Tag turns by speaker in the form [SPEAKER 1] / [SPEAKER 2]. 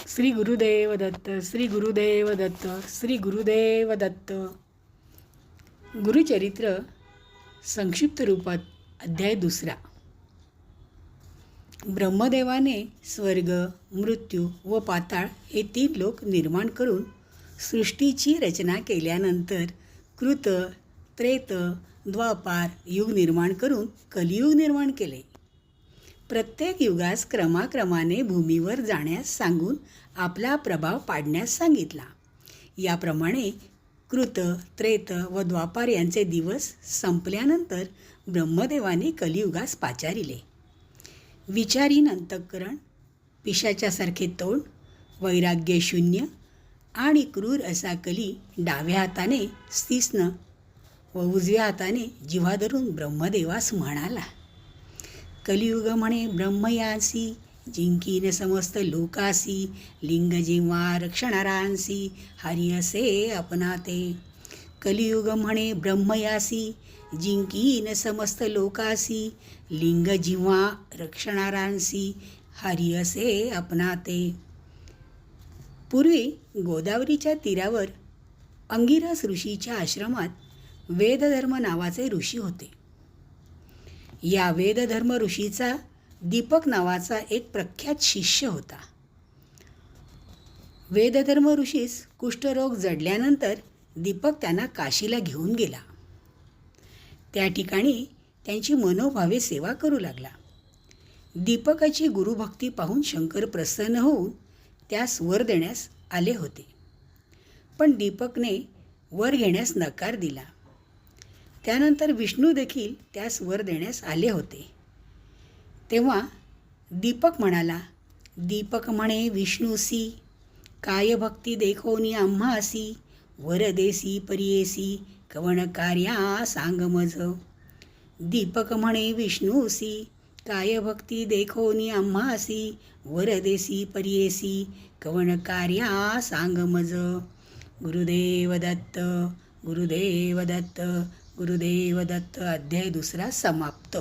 [SPEAKER 1] श्री गुरुदेव दत्त, श्री गुरुदेव दत्त, श्री गुरुदेव दत्त. गुरुचरित्र संक्षिप्त रूपात अध्याय 2. ब्रह्मदेवाने स्वर्ग, मृत्यू व पाताळ हे 3 लोक निर्माण करून सृष्टीची रचना केल्यानंतर कृत, त्रेत, द्वापार युग निर्माण करून कलियुग निर्माण केले. प्रत्येक युगास क्रमाक्रमाने भूमीवर जाण्यास सांगून आपला प्रभाव पाडण्यास सांगितला. याप्रमाणे कृत, त्रेत व द्वापार यांचे दिवस संपल्यानंतर ब्रह्मदेवाने कलियुगास पाचारिले. विचारीन अंतःकरण, पिशाच्यासारखे तोंड, वैराग्य शून्य आणि क्रूर असा कली डाव्या हाताने स्तिस्न व उजव्या हाताने जिव्हा धरून ब्रह्मदेवास म्हणाला. कलियुग म्हणे ब्रह्मयासी, जिंकीन समस्त लोकासी, लिंग जिव्हा रक्षणारांसी, हरी असे अपनाते. कलियुग म्हणे ब्रह्मयासी, जिंकीन समस्त लोकासी, लिंग जिव्हा रक्षणारांसी, हरी असे अपनाते. पूर्वी गोदावरीच्या तीरावर अंगिरस ऋषीच्या आश्रमात वेदधर्म नावाचे ऋषी होते. या वेदधर्म ऋषीचा दीपक नावाचा एक प्रख्यात शिष्य होता. वेदधर्म ऋषीस कुष्ठरोग जडल्यानंतर दीपक त्यांना काशीला घेऊन गेला. त्या ठिकाणी त्यांची मनोभावे सेवा करू लागला. दीपकाची गुरुभक्ती पाहून शंकर प्रसन्न होऊन त्यास वर देण्यास आले होते. पण दीपकने वर घेण्यास नकार दिला. त्यानंतर विष्णू देखील त्यास वर देण्यास आले होते. तेव्हा दीपक म्हणाला, दीपक म्हणे विष्णूसी, काय भक्ती देखोनी आम्हासी, वर देसी परियेसी, कवण कार्या सांग मज. दीपक म्हणे विष्णूसी, काय भक्ती देखोनी आम्हासी, वर देसी परियेसी, कवण कार्या सांग मज. गुरुदेव दत्त, गुरुदेव दत्त, गुरुदेव दत्त. अध्याय 2 समाप्त.